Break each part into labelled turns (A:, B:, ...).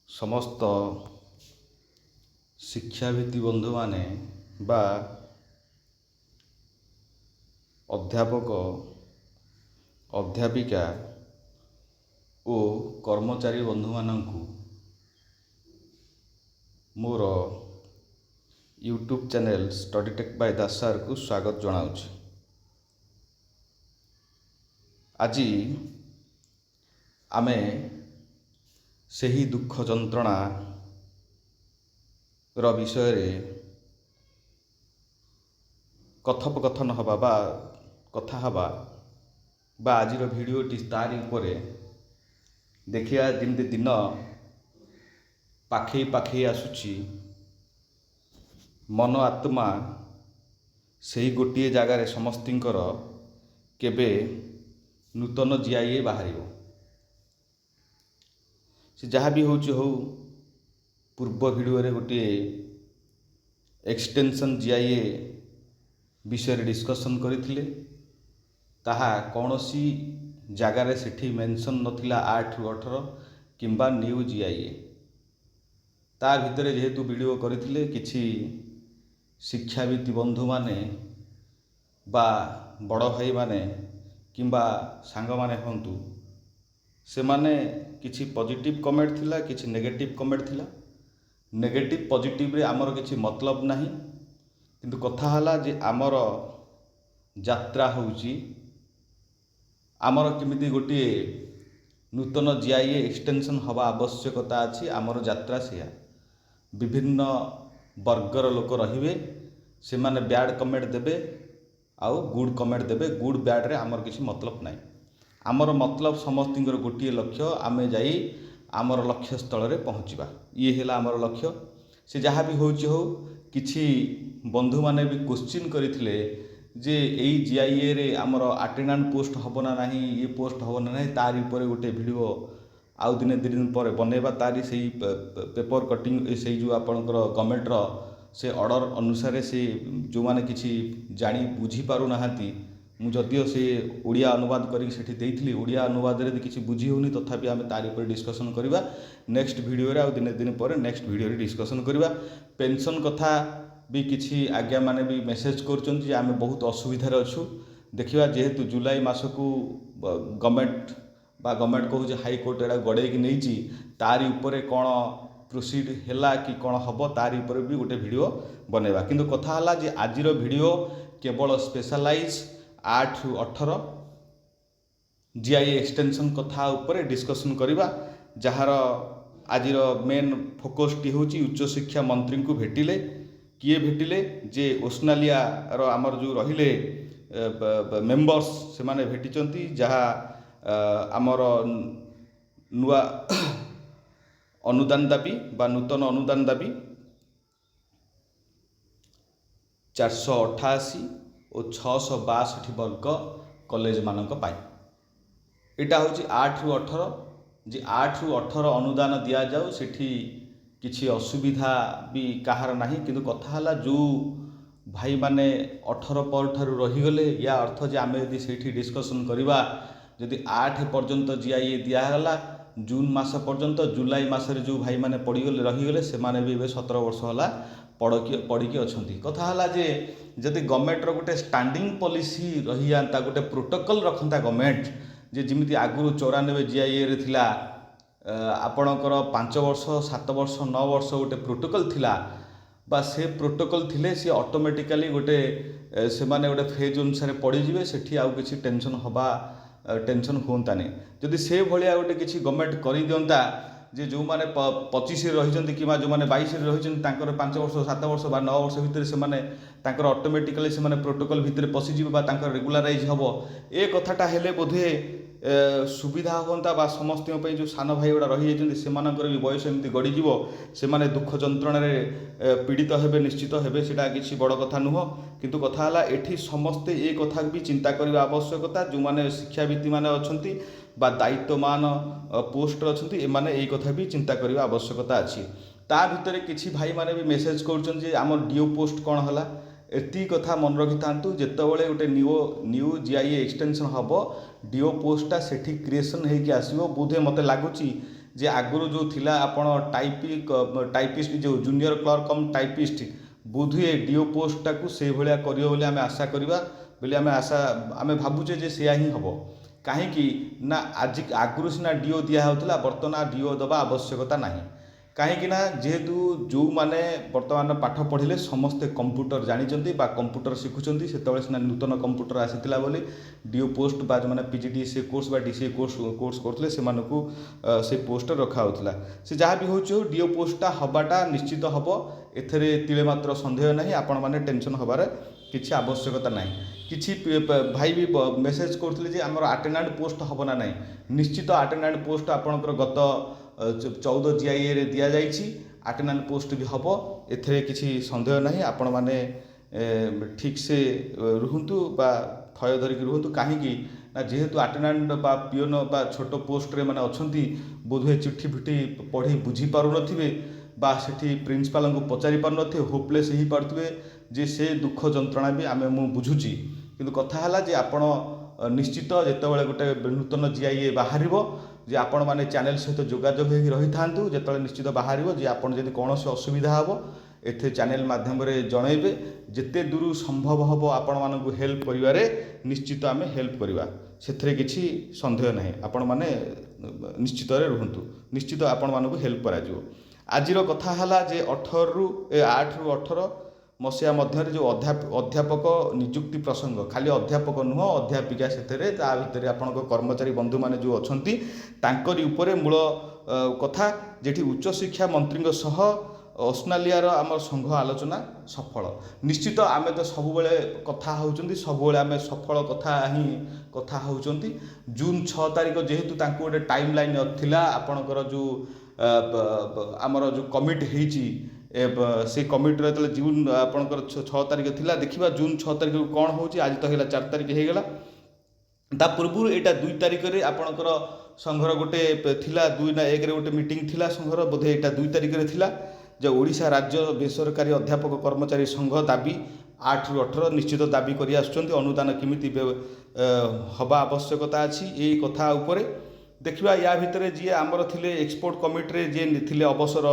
A: ସମସ୍ତ ଶିକ୍ଷାବିତ୍ତି ବନ୍ଧୁମାନେ ବା ଅଧ୍ୟାପକ ଅଧ୍ୟାପିକା ଓ କର୍ମଚାରୀ ବନ୍ଧୁମାନଙ୍କୁ ମୋର YouTube channel study tech by Das ସାର୍କୁ ସ୍ୱାଗତ ଜଣାଉଛି। ଆଜି ଆମେ ସେହି ଦୁଃଖ ଯନ୍ତ୍ରଣାର ବିଷୟରେ କଥୋପକଥନ ହେବା ବା କଥା ହେବା ବା ଆଜିର ଭିଡ଼ିଓଟି ତାରି ଉପରେ ଦେଖିବା। ଯେମିତି ଦିନ ପାଖେଇ ପାଖେଇ ଆସୁଛି, ମନ ଆତ୍ମା ସେହି ଗୋଟିଏ ଜାଗାରେ ସମସ୍ତଙ୍କର କେବେ ନୂତନ GIA ବାହାରିବ। ସେ ଯାହା ବି ହେଉଛି ହଉ, ପୂର୍ବ ଭିଡ଼ିଓରେ ଗୋଟିଏ ଏକ୍ସଟେନସନ୍ GIA ବିଷୟରେ ଡିସ୍କସନ୍ କରିଥିଲେ। ତାହା କୌଣସି ଜାଗାରେ ସେଠି ମେନସନ୍ ନଥିଲା 8ରୁ 18 କିମ୍ବା ନ୍ୟୁ GIA। ତା ଭିତରେ ଯେହେତୁ ଭିଡ଼ିଓ କରିଥିଲେ, କିଛି ଶିକ୍ଷାବିତ୍ତି ବନ୍ଧୁମାନେ ବା ବଡ଼ ଭାଇମାନେ କିମ୍ବା ସାଙ୍ଗମାନେ ହୁଅନ୍ତୁ, ସେମାନେ କିଛି ପଜିଟିଭ୍ କମେଣ୍ଟ ଥିଲା, କିଛି ନେଗେଟିଭ୍ କମେଣ୍ଟ ଥିଲା। ନେଗେଟିଭ୍ ପଜିଟିଭ୍ରେ ଆମର କିଛି ମତଲବ ନାହିଁ, କିନ୍ତୁ କଥା ହେଲା ଯେ ଆମର ଯାତ୍ରା ହେଉଛି, ଆମର କେମିତି ଗୋଟିଏ ନୂତନ GIA ଏକ୍ସଟେନସନ୍ ହେବା ଆବଶ୍ୟକତା ଅଛି। ଆମର ଯାତ୍ରା ସେୟା। ବିଭିନ୍ନ ବର୍ଗର ଲୋକ ରହିବେ, ସେମାନେ ବ୍ୟାଡ଼ କମେଣ୍ଟ ଦେବେ ଆଉ ଗୁଡ଼ କମେଣ୍ଟ ଦେବେ। ଗୁଡ଼ ବ୍ୟାଡ଼ରେ ଆମର କିଛି ମତଲବ ନାହିଁ। ଆମର ମତଲବ ସମସ୍ତଙ୍କର ଗୋଟିଏ ଲକ୍ଷ୍ୟ, ଆମେ ଯାଇ ଆମର ଲକ୍ଷ୍ୟସ୍ଥଳରେ ପହଞ୍ଚିବା। ଇଏ ହେଲା ଆମର ଲକ୍ଷ୍ୟ। ସେ ଯାହା ବି ହେଉଛି ହଉ, କିଛି ବନ୍ଧୁମାନେ ବି କ୍ୱେଶ୍ଚିନ୍ କରିଥିଲେ ଯେ ଏଇ GIAରେ ଆମର ଆଟେଣ୍ଡାଣ୍ଟ ପୋଷ୍ଟ ହେବ ନା ନାହିଁ, ଇଏ ପୋଷ୍ଟ ହେବ ନା ନାହିଁ। ତାରି ଉପରେ ଗୋଟେ ଭିଡ଼ିଓ ଆଉ ଦିନେ ଦୁଇ ଦିନ ପରେ ବନେଇବା। ତାରି ସେଇ ପେପର କଟିଂ, ସେଇ ଯେଉଁ ଆପଣଙ୍କର ଗଭର୍ଣ୍ଣମେଣ୍ଟର ସେ ଅର୍ଡ଼ର ଅନୁସାରେ ସେ ଯେଉଁମାନେ କିଛି ଜାଣି ବୁଝିପାରୁନାହାନ୍ତି, ମୁଁ ଯଦିଓ ସେ ଓଡ଼ିଆ ଅନୁବାଦ କରିକି ସେଠି ଦେଇଥିଲି, ଓଡ଼ିଆ ଅନୁବାଦରେ ଯଦି କିଛି ବୁଝି ହେଉନି, ତଥାପି ଆମେ ତାରି ଉପରେ ଡିସ୍କସନ୍ କରିବା ନେକ୍ସଟ ଭିଡ଼ିଓରେ। ଆଉ ଦିନେ ଦିନ ପରେ ନେକ୍ସଟ ଭିଡ଼ିଓରେ ଡିସ୍କସନ୍ କରିବା। ପେନସନ୍ କଥା ବି କିଛି ଆଜ୍ଞାମାନେ ବି ମେସେଜ କରୁଛନ୍ତି ଯେ ଆମେ ବହୁତ ଅସୁବିଧାରେ ଅଛୁ। ଦେଖିବା, ଯେହେତୁ ଜୁଲାଇ ମାସକୁ ଗଭର୍ଣ୍ଣମେଣ୍ଟ କହୁଛି, ହାଇକୋର୍ଟ ଏଇଟା ଗଡ଼େଇକି ନେଇଛି, ତାରି ଉପରେ କ'ଣ ପ୍ରୋସିଡ୍ ହେଲା କି କ'ଣ ହେବ, ତାରି ଉପରେ ବି ଗୋଟେ ଭିଡ଼ିଓ ବନେଇବା। କିନ୍ତୁ କଥା ହେଲା ଯେ ଆଜିର ଭିଡ଼ିଓ କେବଳ ସ୍ପେଶାଲାଇଜ୍ 8ରୁ 18 GIA ଏକ୍ସଟେନସନ୍ କଥା ଉପରେ ଡିସ୍କସନ୍ କରିବା, ଯାହାର ଆଜିର ମେନ୍ ଫୋକସ୍ଟି ହେଉଛି ଉଚ୍ଚଶିକ୍ଷା ମନ୍ତ୍ରୀଙ୍କୁ ଭେଟିଲେ। କିଏ ଭେଟିଲେ? ଯେ ଓସ୍ନାଲିଆର ଆମର ଯେଉଁ ରହିଲେ ମେମ୍ବର୍ସ, ସେମାନେ ଭେଟିଛନ୍ତି। ଯାହା ଆମର ନୂଆ ଅନୁଦାନ ଦାବି ବା ନୂତନ ଅନୁଦାନ ଦାବି 488 ଓ 662 ବର୍ଗ କଲେଜମାନଙ୍କ ପାଇଁ। ଏଇଟା ହେଉଛି 8ରୁ 18 ଯେ 8ରୁ 18 ଅନୁଦାନ ଦିଆଯାଉ, ସେଠି କିଛି ଅସୁବିଧା ବି କାହାର ନାହିଁ। କିନ୍ତୁ କଥା ହେଲା, ଯେଉଁ ଭାଇମାନେ 18 ପରଠାରୁ ରହିଗଲେ, ୟା ଅର୍ଥ ଯେ ଆମେ ଯଦି ସେଇଠି ଡିସ୍କସନ୍ କରିବା, ଯଦି 8 ପର୍ଯ୍ୟନ୍ତ GIA ଦିଆଗଲା ଜୁନ୍ ମାସ ପର୍ଯ୍ୟନ୍ତ, ଜୁଲାଇ ମାସରେ ଯେଉଁ ଭାଇମାନେ ରହିଗଲେ, ସେମାନେ ବି ଏବେ 17 ବର୍ଷ ହେଲା ପଡ଼ିକି ଅଛନ୍ତି। କଥା ହେଲା ଯେ ଯଦି ଗଭର୍ଣ୍ଣମେଣ୍ଟର ଗୋଟେ ଷ୍ଟାଣ୍ଡିଂ ପଲିସି ରହିଯାଆନ୍ତା, ଗୋଟେ ପ୍ରୋଟୋକଲ୍ ରଖନ୍ତା ଗଭର୍ଣ୍ଣମେଣ୍ଟ, ଯେ ଯେମିତି ଆଗରୁ 94 GIAରେ ଥିଲା, ଆପଣଙ୍କର 5 ବର୍ଷ 7 ବର୍ଷ 9 ବର୍ଷ ଗୋଟେ ପ୍ରୋଟୋକଲ୍ ଥିଲା, ବା ସେ ପ୍ରୋଟୋକଲ୍ ଥିଲେ ସେ ଅଟୋମେଟିକାଲି ଗୋଟେ ସେମାନେ ଗୋଟେ ଫେଜ୍ ଅନୁସାରେ ପଡ଼ିଯିବେ। ସେଠି ଆଉ କିଛି ଟେନସନ୍ ହୁଅନ୍ତାନି। ଯଦି ସେ ଭଳିଆ ଗୋଟେ କିଛି ଗଭର୍ଣ୍ଣମେଣ୍ଟ କରିଦିଅନ୍ତା, ଯେ ଯେଉଁମାନେ 25ରେ ରହିଛନ୍ତି କିମ୍ବା ଯେଉଁମାନେ 22ରେ ରହିଛନ୍ତି, ତାଙ୍କର 5 ବର୍ଷ 7 ବର୍ଷ ବା 9 ବର୍ଷ ଭିତରେ ସେମାନେ ତାଙ୍କର ଅଟୋମେଟିକାଲି ସେମାନେ ପ୍ରୋଟୋକଲ୍ ଭିତରେ ପଶିଯିବେ ବା ତାଙ୍କର ରେଗୁଲାରାଇଜ୍ ହେବ। ଏ କଥାଟା ହେଲେ ବୋଧେ ସୁବିଧା ହୁଅନ୍ତା, ବା ସମସ୍ତଙ୍କ ପାଇଁ ଯେଉଁ ସାନ ଭାଇ ଗୁଡ଼ା ରହିଯାଇଛନ୍ତି ସେମାନଙ୍କର ବି ବୟସ ଏମିତି ଗଡ଼ିଯିବ, ସେମାନେ ଦୁଃଖ ଯନ୍ତ୍ରଣାରେ ପୀଡ଼ିତ ହେବେ, ନିଶ୍ଚିତ ହେବେ। ସେଇଟା କିଛି ବଡ଼ କଥା ନୁହଁ। କିନ୍ତୁ କଥା ହେଲା, ଏଠି ସମସ୍ତେ ଏ କଥା ବି ଚିନ୍ତା କରିବା ଆବଶ୍ୟକତା। ଯେଉଁମାନେ ଶିକ୍ଷାବିତ୍ତିମାନେ ଅଛନ୍ତି ବା ଦାୟିତ୍ୱମାନ ପୋଷ୍ଟରେ ଅଛନ୍ତି, ଏମାନେ ଏଇ କଥା ବି ଚିନ୍ତା କରିବା ଆବଶ୍ୟକତା ଅଛି। ତା ଭିତରେ କିଛି ଭାଇମାନେ ବି ମେସେଜ କରୁଛନ୍ତି ଯେ ଆମର DO ପୋଷ୍ଟ କ'ଣ ହେଲା। ଏତିକି କଥା ମନେ ରଖିଥାନ୍ତୁ, ଯେତେବେଳେ ଗୋଟେ ନ୍ୟୁ GIA ଏକ୍ସଟେନସନ୍ ହେବ, DO ପୋଷ୍ଟଟା ସେଠି କ୍ରିଏସନ୍ ହେଇକି ଆସିବ। ବୋଧେ ମୋତେ ଲାଗୁଛି जे आगुरी जो थिला आपण टाइपिस्ट जो जूनियर क्लर्क कम टाइपिस्ट बोधुए डीओ पोस्टा को से भाया करियो बोली आमे आशा करवा बोली आमे भावुचे जे सेया ही हम कहीं ना आज आगुरी सिना डीओ दिहला बर्तमान डीओ दबा आवश्यकता नहीं कहीं जेहेतु जो मैंने बर्तमान पाठ पढ़िले समस्ते कंप्यूटर जानते कंप्यूटर शिखुं से सीना नूतन कंप्यूटर आसीला बोली डीओ पोस्ट बा जो मैंने पीजीडीसीए कोर्स बा डीसीए कोर्स करते से पोस्ट रखा होता से जहाँ भी हो डीओ पोस्टा हवाटा निश्चित हम एथरे तिले मात्र संदेह नहीं आपण मैंने टेंशन हबार किसी आवश्यकता ना किसी भाई भी मेसेज करते आमर अटेंडेंट पोस्ट हम ना ना निश्चित अटेंडेंट पोस्ट आपणकर गत 14 GIA रे दिया जाइछि अटेंडेंट पोस्ट भी हम एथरे किसी संदेह नहीं आपण माने ठीक से रुहतु बा थय धरिक रुहतु कहीं ना जेहेतु अटेंडेंट बा पियोन बा छोट पोस्ट रे माने अछंती बोधुए चिट्ठी फिठी पढ़ी बुझी पारु नथिबे बा सेठी प्रिंसिपाल को पचारि पारु नथिबे होपलेस ही पारथुबे जे से दुख जंत्रणा भी आमे मु बुझुची किंतु कथा हला जे आपण निश्चित जेतेबेले गोटे नूतन GIA बाहरिबो जे आपण माने चैनल सहित जोगाजोग हो रही था जो निश्चित बाहर जे आपण जदि कौन असुविधा हम एथे चैनल माध्यम जनइबे जिते दूर संभव हम आपण मानक हेल्प करिवारे निश्चित आम हेल्प करवा से किसी संदेह नहीं आपण माने निश्चित रुहतु निश्चित आपण मानक हेल्प करा आजिर कथा हला जे 8 रु 18 मसीहा मध्य जो अध्यापक नियुक्ति प्रसंग खाली अध्यापक नुह अध्यापिका से भितर आपण कर्मचारी बंधु माने जो अछंती तांकरी उपरे मूल कथा जेठी उच्च शिक्षा मंत्री सह ऑस्ट्रेलिया रो आम संघ आलोचना सफल निश्चित आमे तो सब बेले कथा होउचंती सब बेले आमे सफल कथा होउचंती जून 6 तारिख जेहेतु तांको गोटे टाइम लाइन थिला आपणकर जो आमर जो कमिटी हेची से कमिटी जो जून आपंकर 6 तारिख थिला देखिबा जून 6 तारिख कौन होची आज तो है 4 तारिख हो गला ता पूर्व एटा 2 तारिख रे आपणकर संघर गोटे थिला 2 ना 1 रे गोटे मीटिंग थिला संघर बोधे एटा 2 तारिख रे थिला जो ओडिशा राज्य बेसरकारी अध्यापक कर्मचारी संघ दाबी 8 रु 18 निश्चित दाबी करी आछुचंती अनुदान किमिति हवा आवश्यकता अछि ए कथा उपरे देखिबा या भितरे जे आमर थिले एक्सपोर्ट कमिटी रे जे थिले अवसर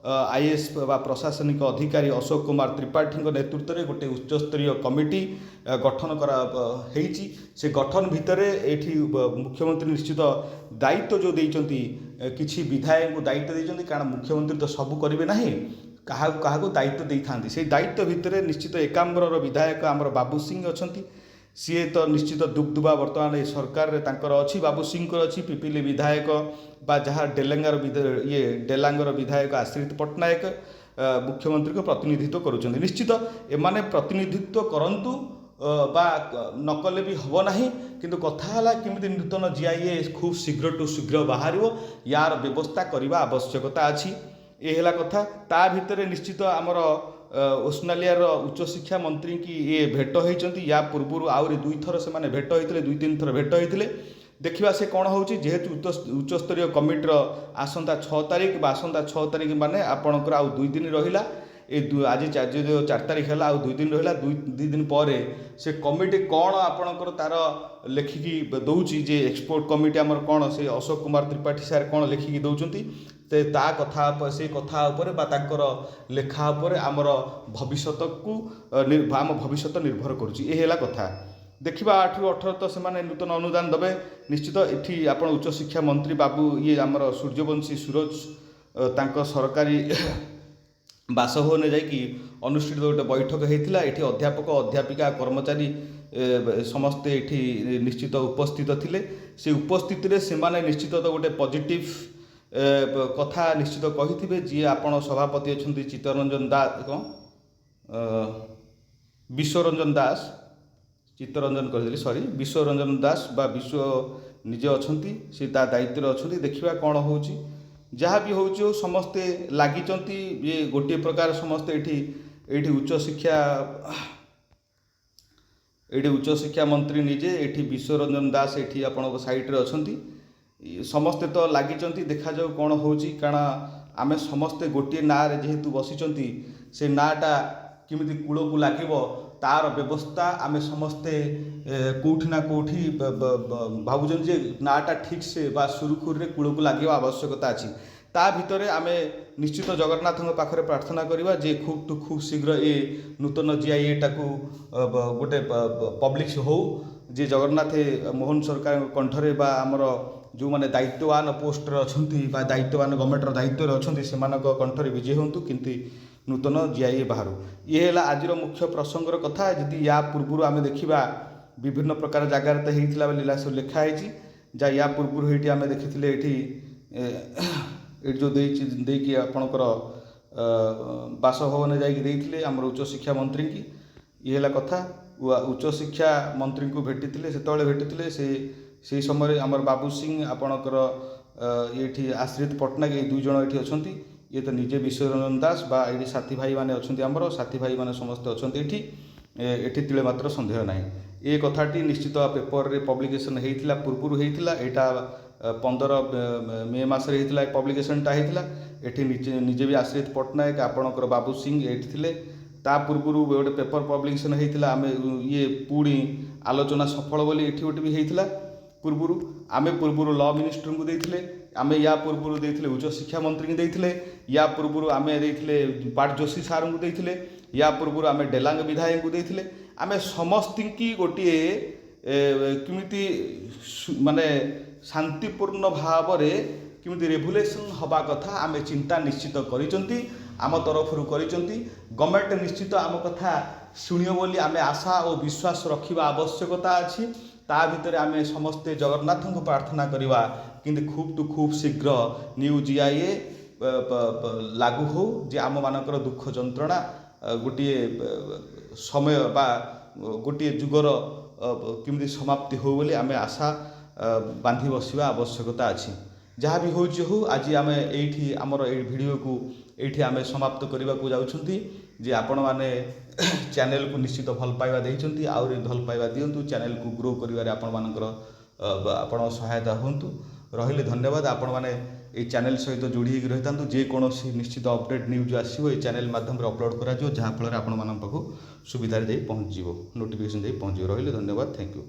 A: आईएएस बा प्रशासनिक अधिकारी अशोक कुमार त्रिपाठी नेतृत्व में गोटे उच्चस्तरीय कमिटी गठन करा हेइची से गठन भितरे एठी मुख्यमंत्री निश्चित दायित्व जो देइचंती किछि विधायक को दायित्व देइचंती कारण मुख्यमंत्री तो सब करिवे नाही कहा दायित्व देई थांती से दायित्व भितरे निश्चित एकाम्बर विधायक आमर बाबू सिंह अछंती सी तो निश्चित दुबदुबा वर्तमान ये सरकार रे तांकर अछि बाबू सिंह अच्छी पिपिली विधायक बा जहाँ डेलांगर ये डेलांगर विधायक आश्रित पट्टनायक मुख्यमंत्री को प्रतिनिधित्व करुछंती निश्चित एमाने प्रतिनिधित्व करंतु बा नकले भी हब नाही किंतु कथा हला किमिति नूतन GIA खूब शीघ्र टू शीघ्र बाहरिबो यार व्यवस्था करबा आवश्यकता अछि ए हला कथा ता भितरे निश्चित आमर ऑस्ट्रेलिया उच्च शिक्षा मंत्री की ये भेट होती या पूर्व आहरी 2 थर से माने भेट होते 2-3 थर भेट होते देखा से कौन हो जेहेतु उच्चस्तरीय कमिटर आसंता 6 तारिख आसंता 6 तारिख माने आपणकर आउ 2 दिन रहिला आज 4 तारिख है आउ 2 दिन रहिला 2 दिन पर से कमिटी कौन आपणकर तार लेखिकी दौची जे एक्सपोर्ट कमिटी आमर कौन से अशोक कुमार त्रिपाठी सार कौन लेखिकी दौचंती ता कथा से कथा उपरे बा तांकर लेखा उपरे आमर भविष्यत को आम भविष्यत निर्भर करुच्ची ये है कथा देखा 8 रु 18 तो से नूतन अनुदान देवे निश्चित एठी आपण उच्च शिक्षा मंत्री बाबू ये आमर सूर्यवंशी सूरज तांको सरकारी बासभवन जाकि अनुष्ठित गोटे बैठक होता ये अध्यापक अध्यापिका कर्मचारी समस्ते ये निश्चित उपस्थित थिले से उपस्थिति से निश्चित तो गोटे पॉजिटिव कथा निश्चित कही जी आपण सभापति अच्छा चित्तरंजन दास कौन विश्वरंजन दास चित्तरंजन कही सॉरी विश्वरंजन दास बा विश्व निजे अच्छा से दायित्व अच्छा देखा कौन हो जहाँ भी हो समस्ते लगी ये गोटे प्रकार समस्ते ये उच्च शिक्षा मंत्री निजे ये विश्वरंजन दास ये आपण साइट्रे अच्छा समस्ते तो लगी देखा जाऊ कौन हो कारण आमे समस्ते गोटे ना जेहेतु बसी से नाटा किमिति कूल को लगे तार व्यवस्था आमे समस्ते कोठी ना कोठी भावुन जे नाटा ठीक से बा सुरुखुर रे कूल को लगे आवश्यकता अच्छी ता भितर आमे निश्चित जगन्नाथ पाखे प्रार्थना करवा जे खूब शीघ्र ये नूतन GIA टाकू गोटे पब्लिश हो जे जगन्नाथ मोहन सरकार कंठरे बा आमर जो मैंने दायित्ववान पोस्ट अच्छा दायित्ववान गवर्नमेंटर दायित्व अच्छा से कंठरे विजय हूँ किंतु नूतन GIA बाहर ये है आज मुख्य प्रसंगर कथा जदि या पूर्व आम देखा विभिन्न प्रकार जगार तो होता बोला सब लिखाई जा या पूर्व ये आम देखी ये जो देकी आपणकर बासभवन जाइए आमर उच्च शिक्षा मंत्री की ये है कथा उच्च शिक्षा मंत्री को भेटी से भेटी से समय आमर बाबू सिंह आपणकर ये आश्रित पट्टनायक ये दुई जन ये अच्छा ये तो निजे विश्वरंजन दास बा ये साथी भाई मैंने अच्छा आमर साथी भाई मैंने समस्त अच्छा ये तिले मात्र सन्देह ना ये कथाटी निश्चित पेपर रे पब्लिकेशन होता पूर्व होता यहाँ 15 मे मसरे होता पब्लिकेशनटा होता ये निजे भी आश्रित पट्टनायक आपणकर बाबू सिंह ये थे ता पूर्व गोटे पेपर पब्लिकेशन होता आम ये पुणी आलोचना सफल बोली ये गोटे भी होता पूर्व आम पूर्व लॉ मिनिस्टर को देते आम या पूर्व देते उच्च शिक्षा मंत्री को देते या पूर्व आम देते पाट जोशी सार को देते या पूर्व आम डेलांग विधायक को देते आम समस्त की गोटे किमिति माने शांतिपूर्ण भाव किमिति रेभुलेसन हवा कथा आम चिंता निश्चित करिसंती आम तरफ गवर्नमेंट निश्चित आम कथा शुणियो बोली आम आशा और विश्वास रखा आवश्यकता अच्छी ता भितर आम समस्ते जगन्नाथ को प्रार्थना करवा किंतु खूब शीघ्र न्यू GIA लागू हो जे आम मानकर दुख जंत्रणा गोटे समय बा गोटे जुगर किमिति समाप्ति हो बोली आम आशा बांधी बसवा आवश्यकता अच्छी जहाँ भी हो आज आम ये आमर ये वीडियो को ये आम समाप्त करने को जाऊँगी जे आपण मैंने चैनल को निश्चित भल पाइबा देइछंती आउरी भल पाइबा दियंतु चैनल को ग्रो करिवारे आपण मानकर आपण सहायता होंतु रहिले धन्यवाद आपण माने ए चैनल सहित जोड़ी रही था जे कौन निश्चित अपडेट न्यूज आसो ये चैनल माध्यम अपलोड करा जहाँ फल आपण मान पाखु सुविधा पहुँच नोटिफिकेशन पहुँच रहिले धन्यवाद थैंक यू।